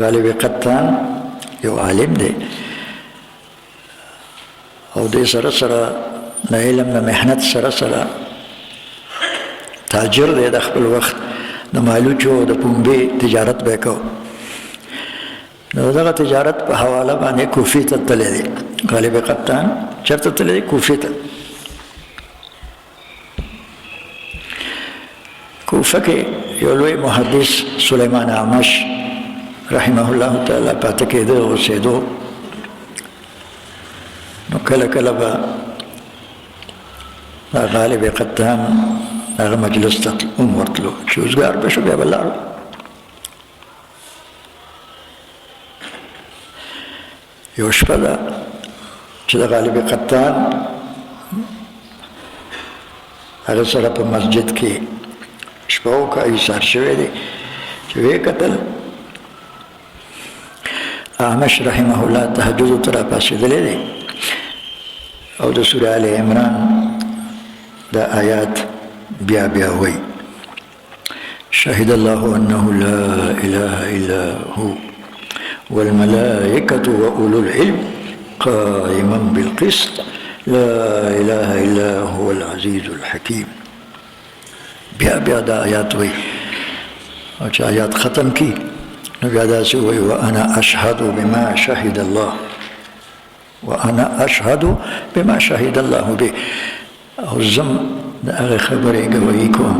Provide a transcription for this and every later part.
غالب قطان یو عالم دی او دې سره سره د علم د محنت سره سره تاجر دی د خپل وخت د مالوچو د پنبې تجارت به کو نو دغه تجارت په حواله باندې کوفې ته تللی دی غالب قطان چېرته تللی دی کوفې ته کوفه کې یو لوی محدث سلیمان اعمش رحمه الله تعالی پاتې کېده اوسېدو نو کله کله به غالب قطان هغه مجلس ته هم ورتلو چې اوزګار به شو بیا به لاړو یو شپه ده چې د غالب قطان هغه سره په مسجد کې شپه وکړه ایثار شوی دی چې ویې کتل احمش رحمه الله تهجد ته راپاڅېدلی دی او د سوره آل عمران دا آیات بیا بیا وایي شهد الله انه لا اله الا هو والملائكة وأولو العلم قائما بالقسط لا اله الا هو العزيز الحكيم بیا بیا دا آیات وایي او چې آیات ختم کی نو بیا داسې وایي وانا اشهد بما شهد الله وانا اشهد بما شهد الله به او زم د هغه خبرې ګواهي کوم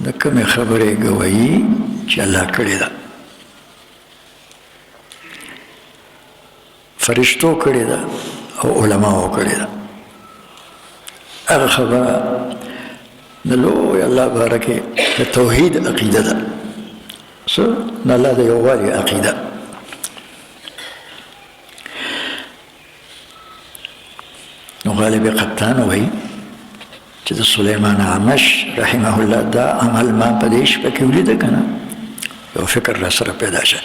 د کومې خبرې ګواهي چې الله کړې ده فرشتو کړې ده او علماو کړې ده هغه خبره د لوی الله بارکه د توحید عقیده ده څه د الله د یووالي عقیده نو غالب قطان وایي چې د سلیمان اعمش رحمه الله دا عمل ما په دې شپه کې ولیده که نه یو فکر را سره پیدا شه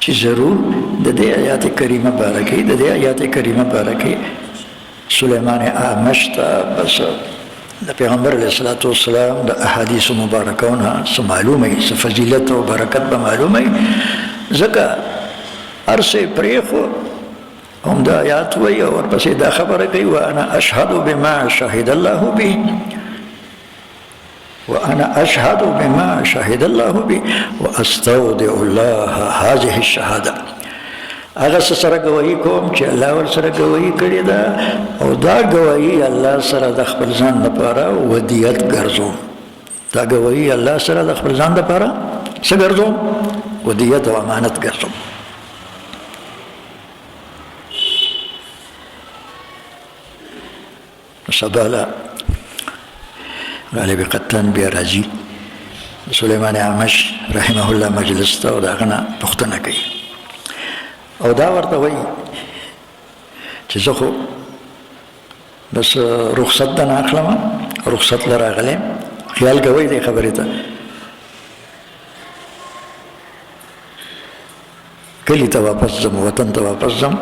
چې ضرور د دې آیات کریمه بارکې د دې آیات کریمه بارکې سلیمان اعمش ته بس د پیغمبر علیه الصلاة والسلام د احادیثو مبارکونه څه معلومه وي څه فضیلت او برکت به معلومه وي ځکه هر څه یې پرېښو هم دا آیات وایي او ورپسې دا خبره کوي وانا اشهد بما شهد الله به وانا اشهد بما شهد الله به واستودع الله هذه الشهاده هغه سره گواهی کوم چې الله ور سره گواهی کړې ده او دا گواهی الله سره د خپل ځان لپاره ودیت ګرځوم دا گواهی الله سره د خپل ځان لپاره څه ګرځوم ودیت او امانت ګرځوم سبالا غالب قطان بیا راځي سلیمان اعمش رحمه الله مجلس ته او د هغه نه پوښتنه کوي او دا ورته وایي چې زه خو بس رخصت ده نه اخلم رخصت له راغلی خیال کوئ دې خبرې ته کلي ته واپس ځم وطن ته واپس ځم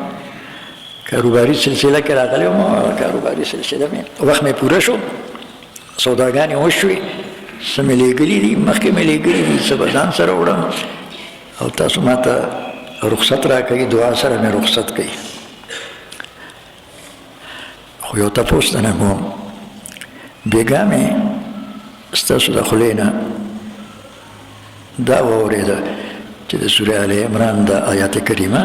کاروباري سلسله کې راغلی وم کاروباري سلسله مې وخت مې پوره شو سوداګانې وشوې څه مې لېږلي دي مخکې مې لېږلي دي څه به ځان سره وړم او تاسو ما ته رخصت را کوي دعا سره مې رخصت کوي خو یو تپوس درنه کوم بېګا مې ستاسو د خولې نه دا واورېده چې د سورې آل عمران د آیات کریمه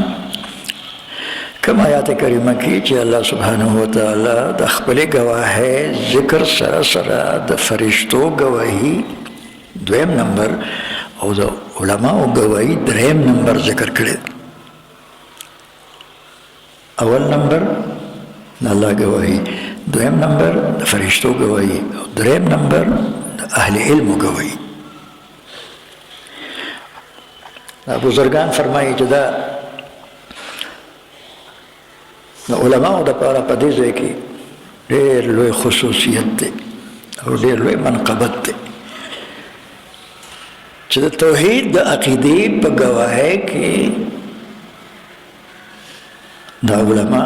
کوم آیات کریمه کې چې الله سبحانه وتعالی د خپلې ګواهۍ ذکر سره سره د فرشتو ګواهي دویم نمبر او د علماو ګواهي دریم نمبر ذکر کړی اول نمبر د الله ګواهي دویم نمبر د فرشتو ګواهي او دریم نمبر د اهل علم ګواهي بزرگان فرمایي چې دا د علماو دپاره په دې ځای کې ډېر لوی خصوصیت دی او ډېر لوی منقبت دی چې د توحید د عقیدې په ګواهۍ کې دا علما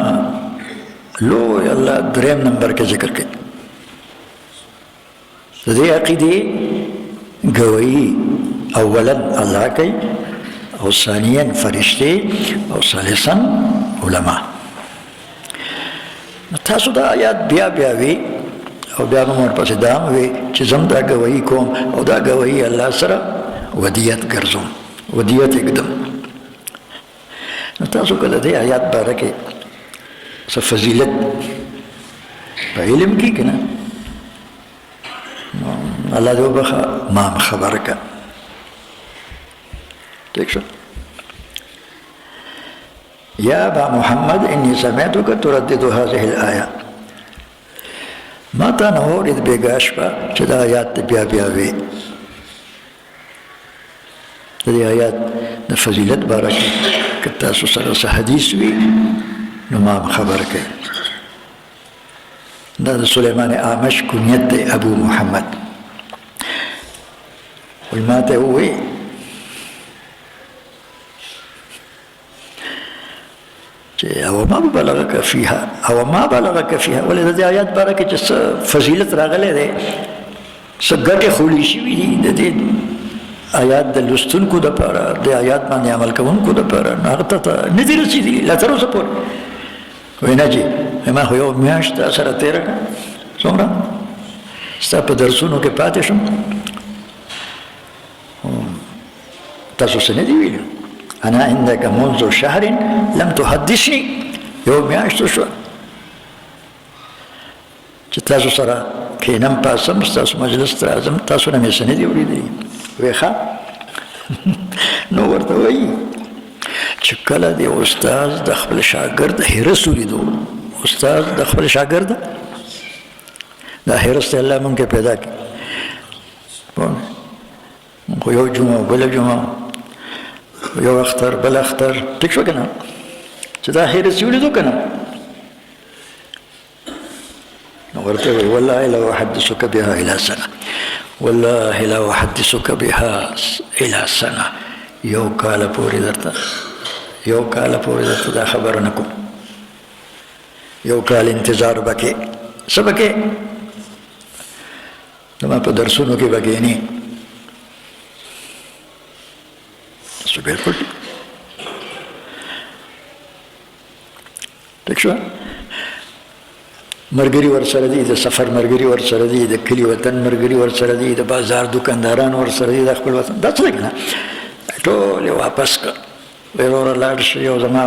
لوی الله دریم نمبر کې ذکر کوي د دې عقیدې ګواهي اولا الله کوي او ثانیا فرشتې او ثالثا علما. تاسو دا آیات بیا بیا وی او بیا نو ورپسې دا وی چې زم دا ګواهي کوم او دا ګواهي الله سره ودیت ګرځوم، ودیت اقدم. نو تاسو کله دې آیات باره کې څه فضیلت په علم کې کنه الله دې وبخه ما خبر کا. ٹھیک شو؟ یا ابا محمد انی سمعتک تردد هذه الآیه. ما تا نه اورید بیګا شپه چې دا آیات بیا بیا وی. د دې آیات د فضیلت باره کې که تاسو سره څه حدیث وي نو ما خبر کړئ. دا د سلیمان اعمش کنیت دی ابو محمد. وی ما ته ووی او ما بلغك فيها او ما بلغك فيها. ولې د دې آیات باره کې چې څه فضیلت راغلی دی، څه ګټې خوړې شوي دي د دې آیات د لوستونکو دپاره، د آیات باندې عمل کوونکو دپاره، نو هغه ته نه دي رسېدلي لا تر اوسه پورې. وایي نه جي ما خو یو میاشت تا سره تېره کړه، څومره ستا په درسونو کې پاتې شم، تاسو څه نه دي ویلي. انا عندك منذ شهر لم تحدثني. یو میاشت شو چې تاسو سره کینم پاسم، تاسو مجلس ته راځم، تاسو نه مې څه نه دي اورېدلي. وی ښه نو ورته وایي چې کله د استاد د خپل شاګرد حرص ولیدو، استاد د خپل شاګرد دا حرص ته الله مونږ کې پیدا کړي. خو یو جمعه بله جمعه، یو اختر بل اختر، ټیک شو که نه، چې دا حرص یې ولیدو که نه. نو ورته وایي والله لا احدثک بها الی سنه، والله لا احدثک بها الی سنه. یو کال پورې درته دا خبره نه کوم، یو کال انتظار وکړې. څه وکړې؟ زما په درسونو کې به کښېنې. تاسو بلکل ټیک شوه. ملګري ورسره دي، د سفر ملګري ورسره دي، د کلي وطن ملګري ورسره دي، د بازار دکانداران ورسره دي، د خپل وطن. دا څه دی که نه، ټول یې واپس کړ. ویې وروره لاړ شي او زما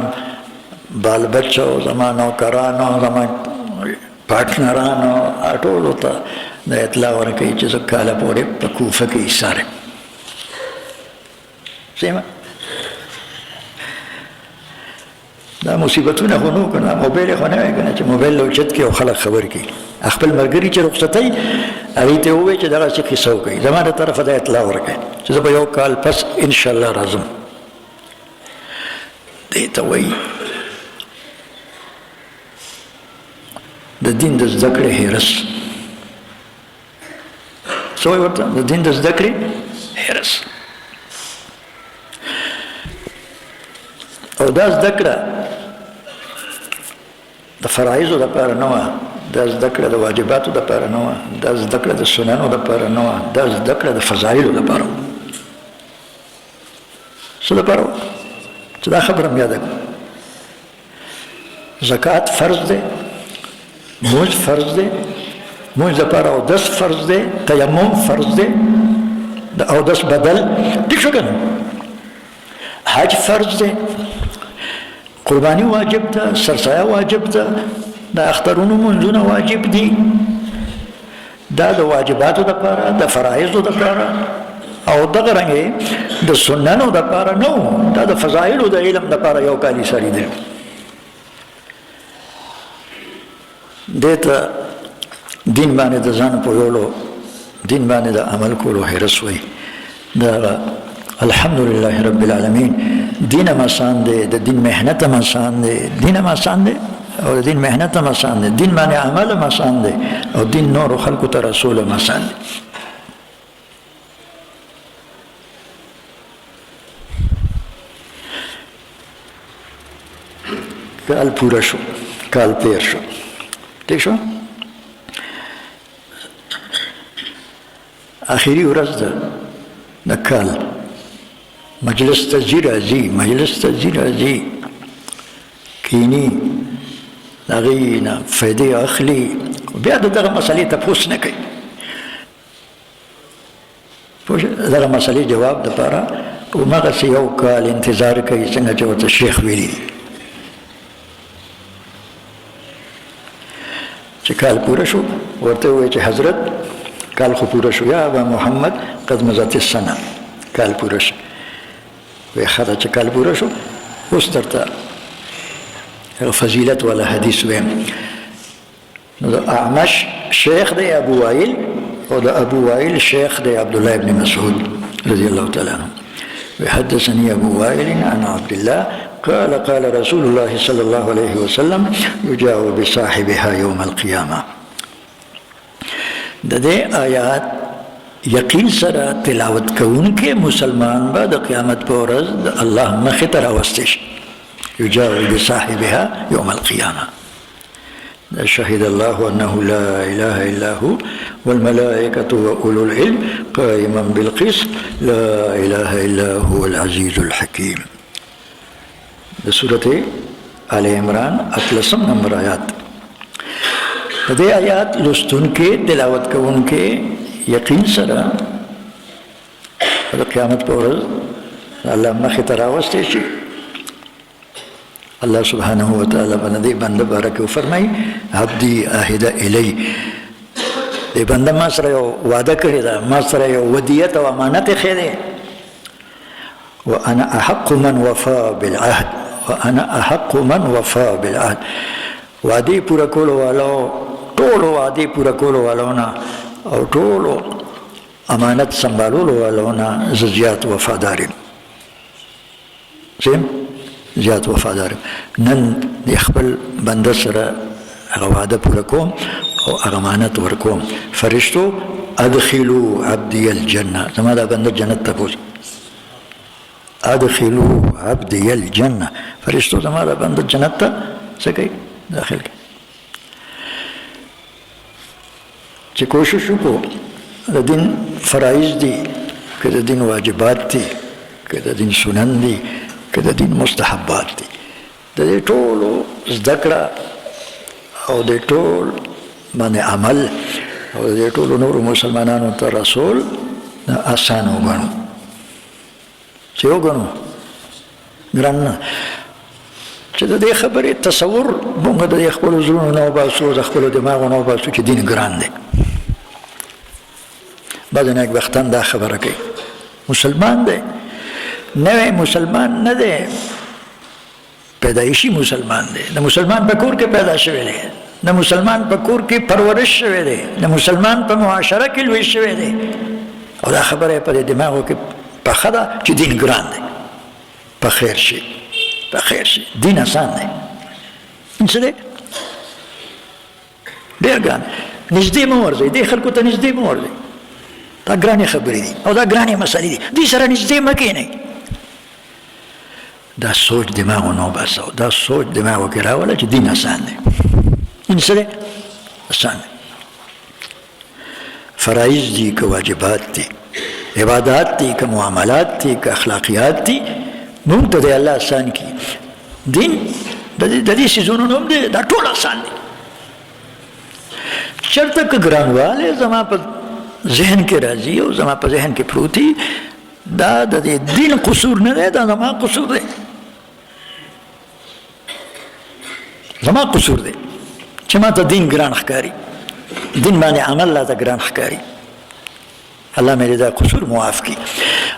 بال بچو، زما نوکرانو، زما پارټنرانو، ټولو ته د اطلاع ورکوي چې زه کاله پورې په کوفه کې ایسار یم. سیمه دا مصیبتونه خو نو کنه، موبایل خو نه وای کنه چې موبایل لوچت کې او خلک خبر کړي. خپل ملګري چې رخصتۍ هغې ته ووایي چې دغه څه قصه وکړي، زما د طرفه دا اطلاع ورکړي چې زه به یو کال پس انشاءالله راځم. دې ته وایي د دین د زده کړې حرص. څه وایي ورته؟ د دین د زده کړې حرص. او دا زده کړه د فرایضو دپاره نه وه، دا زده کړه د واجباتو دپاره نه وه، دا زده کړه د سننو دپاره نه وه، دا زده کړه د فضایلو دپاره وه. څه دپاره وه؟ چې دا خبره م یاده کړه. زکات فرض دی، مونځ فرض دی، مونځ دپاره اودس فرض دی، تیمم فرض دی، د اودس بدل ټیک شو که نه، حج فرض دی، قربانی واجب ده، سرسایه واجب ده، د اخترونو منځونه واجب دي. دا د واجباتو دپاره، د فرایضو دپاره، او دغه رنګې د سننو دپاره نه و، دا د فضایلو د علم دپاره یو کال یې سړېدلی. دې ته دین باندې د ځان پوهولو، دین باندې د عمل کولو حرص وایي. دا الحمدلله رب العالمین دین هم آسان دی، د دین محنت هم آسان دی، دین هم آسان دی او د دین محنت هم آسان دی، دین باندې عمل هم آسان دی او دین نورو خلکو ته رسول هم آسان دی. کال پوره شو، کال تیر شو، ٹھیک شو. آخری ورځ ده د کال مجلس ته ځي راځي، مجلس ته ځي راځي، کینی د هغې نه فایدې اخلي، بیا د دغه مسئلې تپوس نه کوي. پوه شوې؟ دغه مسئلې جواب دپاره همغسې یو کال انتظار کوي څنګه چې ورته شیخ ویلي دي. چې کال پوره شو ورته ووایي چې حضرت کال خو پوره شو، یا ابا محمد قد مضت السنه، کال پوره شو. وایي ښه ده چې کال پوره شو، اوس درته فضیلت والا حدیث ویم. نو د اعمش شیخ دی ابو وائل، او د ابو وائل شیخ دی عبدالله ابن مسعود رضی الله تعالی عنه. وحدثني ابو وائل عن عبد الله قال قال رسول الله صلى الله عليه وسلم يجاء بصاحبها يوم القيامه. د دې آیات یقین سره تلاوت کوونکې مسلمان به د قیامت په ورځ د الله مخې ته راوستی شي. يجاء بصاحبها يوم القيامه. شهد الله انه لا اله الا هو والملائكه واولو العلم قائما بالقسط لا اله الا هو العزيز الحكيم. بسورة آل عمران 18 نمبر آیات. د دې آیات لوستونکي تلاوت کوونکي یقین سره د قیامت په ورځ الله مخې ته راوستی شي. الله سبحانه وتعالى باندې بنده بارک فرمای عبدي عهد الی، دې بنده ما سره یو وعده کړی ده، ما سره یو ودیت او امانت یې ده. وانا احق من وفى بالعهد، وانا احق من وفى بالعهد. وعدې پوره کولو والو، ټولو وعدې پوره کولو والو نه او ټولو امانت سنبالولو والو نه زه زیات وفادار یم. زیات وفادار. نن د خپل بنده سره هغه وعده پوره کوم او هغه امانت ورکوم. فرشتو ادخلوا عبدي الجنه، زما دا بنده جنت ته بوځي. ادخلوا عبدي الجنه، فرشتو زما دا بنده جنت ته څه کوي؟ داخل کوي. چې کوشش وکړو د دین فرایض دي که د دین واجبات دي که د دین سنن دي که د دین مستحبات دي، د دې ټولو زده کړه او د ټول باندې عمل او د ټولو نورو مسلمانانو ته رسول آسان وګڼو. چې وګڼو ګران نه، چې د دې خبرې تصور موږ د خپلو زړونو نه وباسو، د خپلو دماغو نه وباسو چې دین ګران دی. بعضې نیکبختان دا خبره کوي مسلمان دی، نوی مسلمان نه دی، پیدایشي مسلمان دی. د مسلمان په کور کې پیدا شوی دی، د مسلمان په کور کې پرورش شوی دی، د مسلمان په معاشره کې لوی شوی دی. او دا خبره په دماغو کې پخه ده چې دین ګران دی. په خیر شي، په خیر شي، دین آسان دی. څه دی؟ ډېر ګران. نږدې مه ورځئ، دې خلکو ته نږدې مه ورځئ. دا ګرانې خبرې دي او دا ګرانې مسلې دي، دې سره نږدې مه کښېنئ. دا سوچ دماغو نه وباسه، دا سوچ دماغو کې راوله چې دین آسان دی. دین څه دی؟ آسان دی. فرایض دي که واجبات دي، عبادات دي که معاملات دي که اخلاقیات دي، موږ ته دی الله آسان کړي. دین د دې څیزونو نوم دی، دا ټول آسان دي. چېرته که ګرانوالی زما په ذهن کې راځي او زما په ذهن کې پروت دي، دا د دې دین قصور نه دی، دا زما قصور دی. زما قصور دی چې ما ته دین ګران ښکاري، دین باندې عمل راته ګران ښکاري. الله مې دا قصور معاف کړي.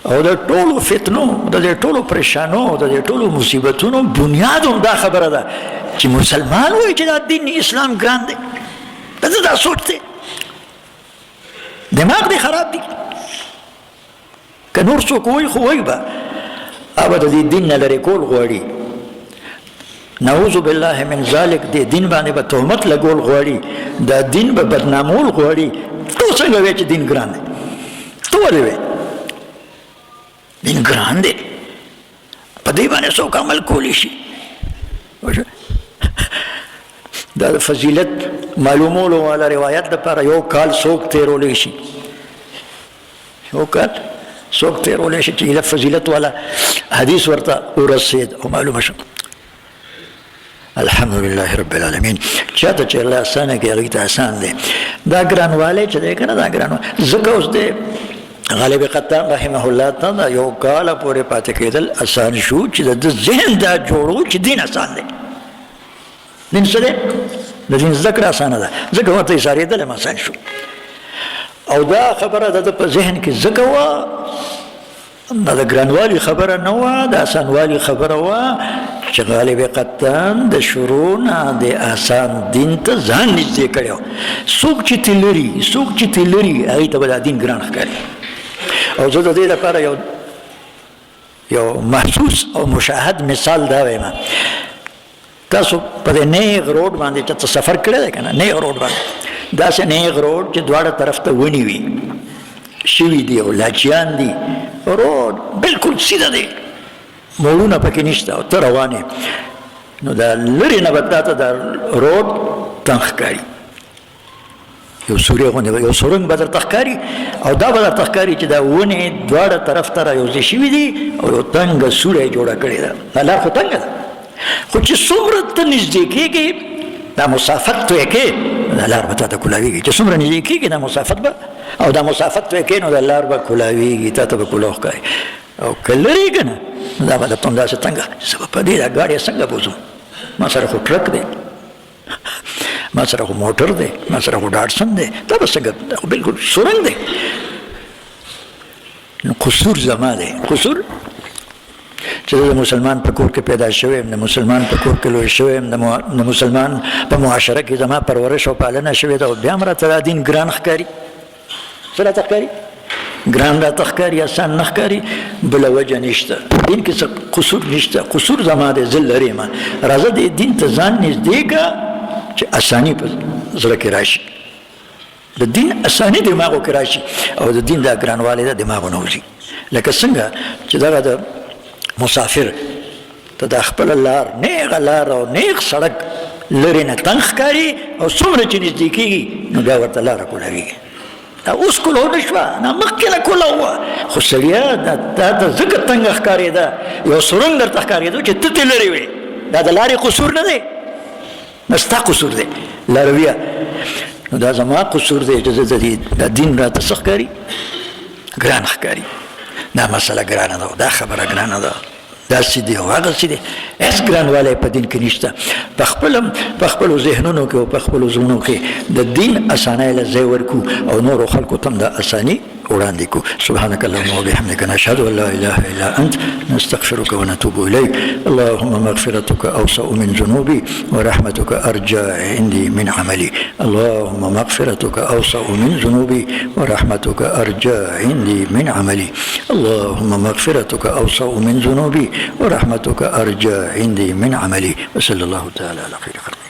او د ټولو فتنو، د دې ټولو پریشانو، د دې ټولو مصیبتونو بنیاد هم دا خبره ده چې مسلمان وایي چې دا دین اسلام ګران دی. دا سوچ دی، دماغ دی خراب دی. که نور څوک وایي خو وایي به هغه د دې دین نه لرې کول غواړي. نعوذ بالله من ذلک، دې دین باندې به تهمت لګول غواړي، دا دین به بدنامول غواړي. تو څنګه وایې چې دین ګران دی؟ تو ولې وایې دین ګران دی؟ په دې باندې څوک عمل کولی شي؟ دا د فضیلت معلومولو والا روایت دپاره یو کال څوک تیرولی شي؟ یو کال څوک تېرولی شي چې فضیلت والا حدیث ورته ورسېد او معلومه شو. الحمدلله رب العالمین. چاته چې الله اسانه کوي هغوی ته اسان دی. دا ګرانوالی چې دی که نه دا ګرانوالی ځکه اوس دی غالب قطان رحمه الله ته دا یو کاله پورې پاتې کېدل اسان شو چې د ذهن دا جوړو چې دین اسان دی. دین څه دی؟ د دین زده کړه اسانه ده ځکه ورته ایسارېدل هم اسان شو. او دا خبره د ده په ذهن کې ځکه وه دا د ګرانوالي خبره نه وه، د اسانوالي خبره وه چې غالب قطان د شروع نه د اسان دین ته ځان نږدې کړی و. څوک چې ترې لري هغوی ته به دا دین ګران ښکاري. او زه د دې لپاره یو محسوس او مشاهد مثال دا وایم. تاسو په دې نیغ روډ باندې چې سفر کړی دی که نه، نیغ روډ باندې داسې نیغ روډ چې دواړه طرف ته ونې وي شوي دي او لاچیان دي، روډ بلکل سیده دی، موړونه پکې نشته او ته روان یې، نو دا لرې نه به تاته دا روډ تنګ ښکاري، یو سوري غوندې یو سرنګ به درته ښکاري او دا به درته ښکاري چې دا ونې دواړه طرف ته را یوځای شوي دي او یو تنګه سوړه یې جوړه کړې ده. دا لار خو تنګه ده، خو چې څومره ته نږدې کېږي دا مسافت توی کې دا لار به تا ته کولاویږي. چې څومره نږدې کېږي دا مسافت به او دا مسافت توی کې نو دا لار به کولاویږي، تا ته به کولاو ښکاري. او که لرې که نه دا به درته همداسې تنګه زه به په دې دا ګاډی څنګه بوځم، ما سره خو ټرک دی، ما سره خو موټر دی، ما سره خو ډاټسن دی، دا به څنګه دا خو بلکل سرنګ دی. نو قصور زما دی، قصور چې د مسلمان په کور کې پیدا شوی یم، د مسلمان په کور کې لوی شوی یم، د مسلمان په معاشره کې زما پرورش او پالنه شوې ده او بیا هم راته دا دین ګران ښکاري. څه راته ښکاري؟ ګران راته ښکاري، اسان نه ښکاري. بله وجه نشته، دین کې څه قصور نشته، قصور زما دی، زه لرې یم. راځه دې دین ته ځان نږدې کړه چې اساني په زړه کې راشي، د دین اساني دماغو کې راشي او د دین دا ګرانوالی د دماغو نه وځي. لکه څنګه چې دغه د مسافر ته دا خپله لار نیغه لار او نیغ سړک لرې نه تنګ ښکاري او څومره چې نږدې کېږي نو بیا ورته لاره کولاویږي. دا اوس کولاو نه شوه، نه مخکې له کولاو وه، خو سړیه دا ته ځکه تنګه ښکارېده، یو سرنګ درته ښکارېده چې ته ترې لرې وې. دا د لارې قصور نه دی، دا ستا قصور دی لارویه. نو دا زما قصور دی چې زه د دین راته څه ښکاري؟ ګران ښکاري. دا مسله ګرانه ده، دا خبره ګرانه ده، داسې دی او هغسې دی، هېڅ ګرانوالی په دین کې نشته. په خپلو ذهنونو کې او په خپلو زړونو کې د دین اسانۍ له ځای ورکړو او نورو خلکو ته هم د اساني وړاندې کړو. سبحانك اللهم وبحمدك نشهد ان لا اله الا انت نستغفرك ونتوب اليك. اللهم مغفرتك اوسع من ذنوبي ورحمتك ارجى عندي من عملي. اللهم مغفرتك اوسع من ذنوبي ورحمتك ارجى عندي من عملي. اللهم مغفرتك اوسع من ذنوبي ورحمتك ارجى عندي من عملي. وصلى الله تعالى على خير خلق.